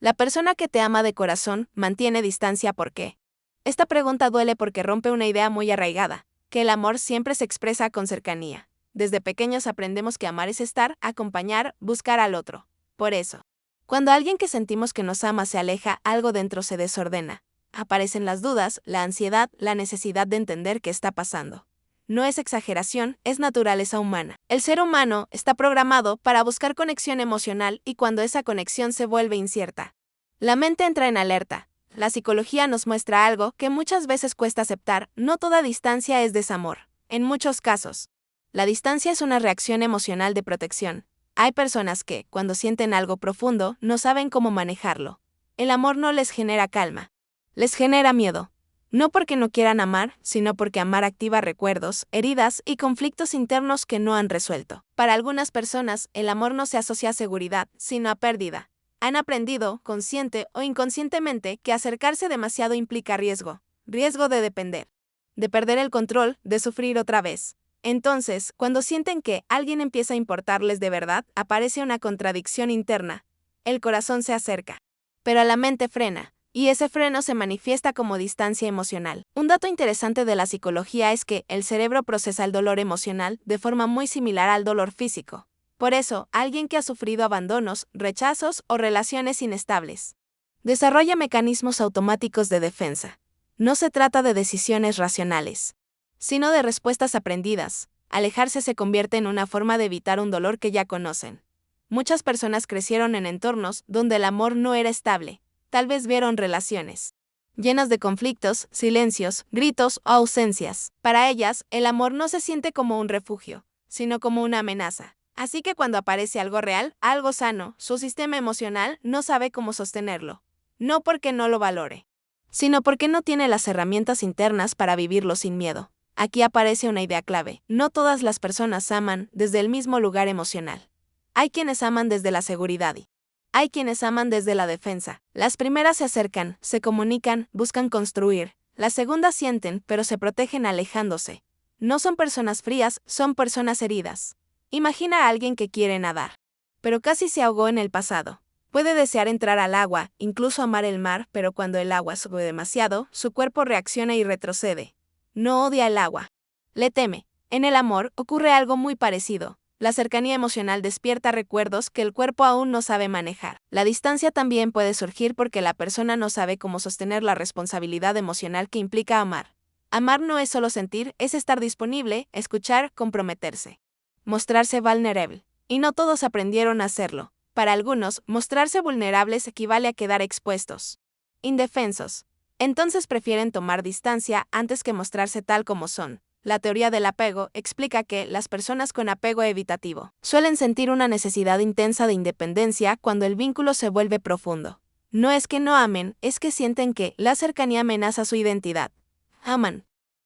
La persona que te ama de corazón mantiene distancia ¿por qué? Esta pregunta duele porque rompe una idea muy arraigada, que el amor siempre se expresa con cercanía. Desde pequeños aprendemos que amar es estar, acompañar, buscar al otro. Por eso, cuando alguien que sentimos que nos ama se aleja, algo dentro se desordena. Aparecen las dudas, la ansiedad, la necesidad de entender qué está pasando. No es exageración, es naturaleza humana. El ser humano está programado para buscar conexión emocional y cuando esa conexión se vuelve incierta, la mente entra en alerta. La psicología nos muestra algo que muchas veces cuesta aceptar: no toda distancia es desamor. En muchos casos, la distancia es una reacción emocional de protección. Hay personas que, cuando sienten algo profundo, no saben cómo manejarlo. El amor no les genera calma, les genera miedo. No porque no quieran amar, sino porque amar activa recuerdos, heridas y conflictos internos que no han resuelto. Para algunas personas, el amor no se asocia a seguridad, sino a pérdida. Han aprendido, consciente o inconscientemente, que acercarse demasiado implica riesgo. Riesgo de depender, de perder el control, de sufrir otra vez. Entonces, cuando sienten que alguien empieza a importarles de verdad, aparece una contradicción interna. El corazón se acerca, pero la mente frena. Y ese freno se manifiesta como distancia emocional. Un dato interesante de la psicología es que el cerebro procesa el dolor emocional de forma muy similar al dolor físico. Por eso, alguien que ha sufrido abandonos, rechazos o relaciones inestables desarrolla mecanismos automáticos de defensa. No se trata de decisiones racionales, sino de respuestas aprendidas. Alejarse se convierte en una forma de evitar un dolor que ya conocen. Muchas personas crecieron en entornos donde el amor no era estable. Tal vez vieron relaciones llenas de conflictos, silencios, gritos o ausencias. Para ellas, el amor no se siente como un refugio, sino como una amenaza. Así que cuando aparece algo real, algo sano, su sistema emocional no sabe cómo sostenerlo. No porque no lo valore, sino porque no tiene las herramientas internas para vivirlo sin miedo. Aquí aparece una idea clave: no todas las personas aman desde el mismo lugar emocional. Hay quienes aman desde la seguridad y hay quienes aman desde la defensa. Las primeras se acercan, se comunican, buscan construir. Las segundas sienten, pero se protegen alejándose. No son personas frías, son personas heridas. Imagina a alguien que quiere nadar, pero casi se ahogó en el pasado. Puede desear entrar al agua, incluso amar el mar, pero cuando el agua sube demasiado, su cuerpo reacciona y retrocede. No odia el agua, le teme. En el amor ocurre algo muy parecido. La cercanía emocional despierta recuerdos que el cuerpo aún no sabe manejar. La distancia también puede surgir porque la persona no sabe cómo sostener la responsabilidad emocional que implica amar. Amar no es solo sentir, es estar disponible, escuchar, comprometerse, mostrarse vulnerable. Y no todos aprendieron a hacerlo. Para algunos, mostrarse vulnerables equivale a quedar expuestos, indefensos. Entonces prefieren tomar distancia antes que mostrarse tal como son. La teoría del apego explica que las personas con apego evitativo suelen sentir una necesidad intensa de independencia cuando el vínculo se vuelve profundo. No es que no amen, es que sienten que la cercanía amenaza su identidad. Aman,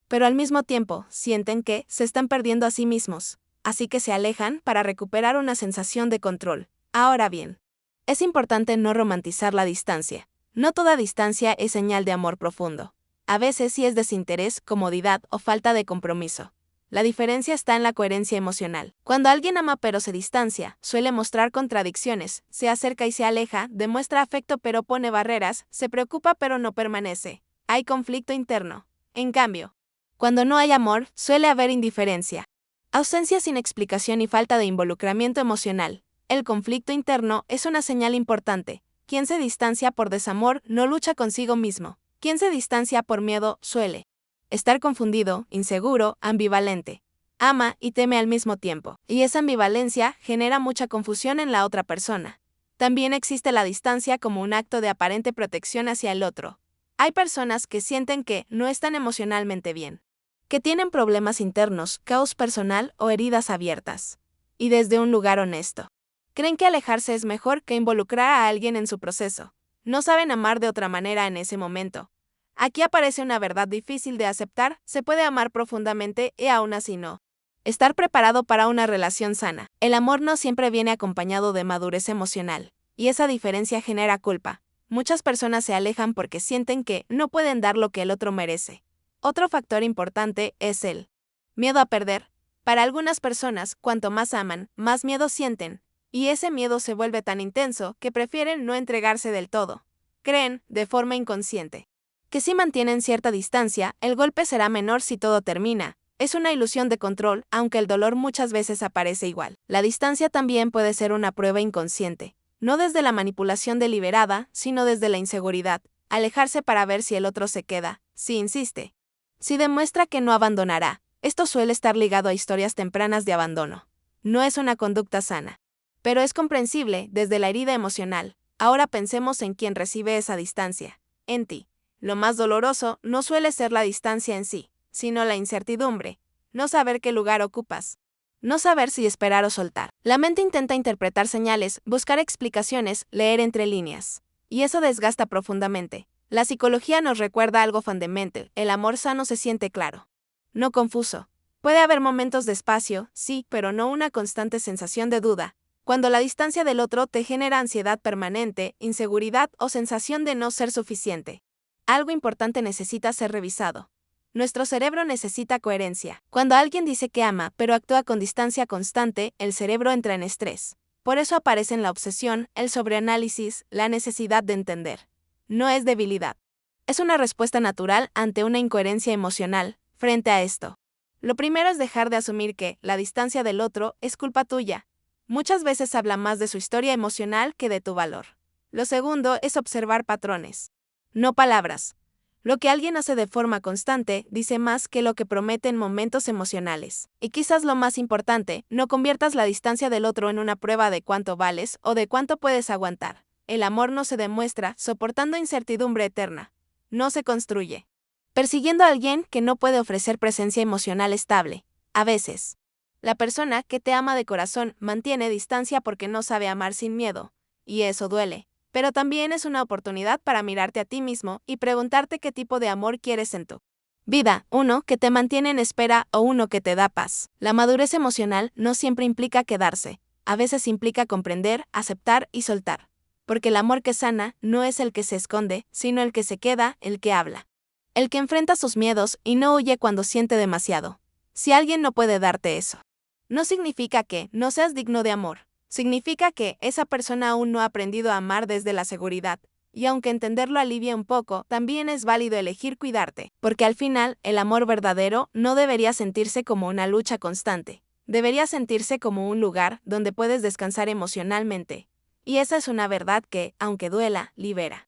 pero al mismo tiempo sienten que se están perdiendo a sí mismos, así que se alejan para recuperar una sensación de control. Ahora bien, es importante no romantizar la distancia. No toda distancia es señal de amor profundo. A veces sí es desinterés, comodidad o falta de compromiso. La diferencia está en la coherencia emocional. Cuando alguien ama pero se distancia, suele mostrar contradicciones, se acerca y se aleja, demuestra afecto pero pone barreras, se preocupa pero no permanece. Hay conflicto interno. En cambio, cuando no hay amor, suele haber indiferencia, ausencia sin explicación y falta de involucramiento emocional. El conflicto interno es una señal importante. Quien se distancia por desamor no lucha consigo mismo. Quien se distancia por miedo suele estar confundido, inseguro, ambivalente. Ama y teme al mismo tiempo, y esa ambivalencia genera mucha confusión en la otra persona. También existe la distancia como un acto de aparente protección hacia el otro. Hay personas que sienten que no están emocionalmente bien, que tienen problemas internos, caos personal o heridas abiertas. Y desde un lugar honesto, creen que alejarse es mejor que involucrar a alguien en su proceso. No saben amar de otra manera en ese momento. Aquí aparece una verdad difícil de aceptar: se puede amar profundamente y aún así no estar preparado para una relación sana. El amor no siempre viene acompañado de madurez emocional, y esa diferencia genera culpa. Muchas personas se alejan porque sienten que no pueden dar lo que el otro merece. Otro factor importante es el miedo a perder. Para algunas personas, cuanto más aman, más miedo sienten. Y ese miedo se vuelve tan intenso que prefieren no entregarse del todo. Creen, de forma inconsciente, que si mantienen cierta distancia, el golpe será menor si todo termina. Es una ilusión de control, aunque el dolor muchas veces aparece igual. La distancia también puede ser una prueba inconsciente, no desde la manipulación deliberada, sino desde la inseguridad. Alejarse para ver si el otro se queda, si insiste, si demuestra que no abandonará. Esto suele estar ligado a historias tempranas de abandono. No es una conducta sana, pero es comprensible desde la herida emocional. Ahora pensemos en quien recibe esa distancia, en ti. Lo más doloroso no suele ser la distancia en sí, sino la incertidumbre, no saber qué lugar ocupas, no saber si esperar o soltar. La mente intenta interpretar señales, buscar explicaciones, leer entre líneas, y eso desgasta profundamente. La psicología nos recuerda algo fundamental: el amor sano se siente claro, no confuso. Puede haber momentos de espacio, sí, pero no una constante sensación de duda. Cuando la distancia del otro te genera ansiedad permanente, inseguridad o sensación de no ser suficiente, algo importante necesita ser revisado. Nuestro cerebro necesita coherencia. Cuando alguien dice que ama, pero actúa con distancia constante, el cerebro entra en estrés. Por eso aparecen la obsesión, el sobreanálisis, la necesidad de entender. No es debilidad. Es una respuesta natural ante una incoherencia emocional. Frente a esto, lo primero es dejar de asumir que la distancia del otro es culpa tuya. Muchas veces habla más de su historia emocional que de tu valor. Lo segundo es observar patrones, no palabras. Lo que alguien hace de forma constante dice más que lo que promete en momentos emocionales. Y quizás lo más importante, no conviertas la distancia del otro en una prueba de cuánto vales o de cuánto puedes aguantar. El amor no se demuestra soportando incertidumbre eterna. No se construye persiguiendo a alguien que no puede ofrecer presencia emocional estable. A veces, la persona que te ama de corazón mantiene distancia porque no sabe amar sin miedo, y eso duele. Pero también es una oportunidad para mirarte a ti mismo y preguntarte qué tipo de amor quieres en tu vida, uno que te mantiene en espera o uno que te da paz. La madurez emocional no siempre implica quedarse, a veces implica comprender, aceptar y soltar. Porque el amor que sana no es el que se esconde, sino el que se queda, el que habla. El que enfrenta sus miedos y no huye cuando siente demasiado. Si alguien no puede darte eso, no significa que no seas digno de amor. Significa que esa persona aún no ha aprendido a amar desde la seguridad. Y aunque entenderlo alivia un poco, también es válido elegir cuidarte. Porque al final, el amor verdadero no debería sentirse como una lucha constante. Debería sentirse como un lugar donde puedes descansar emocionalmente. Y esa es una verdad que, aunque duela, libera.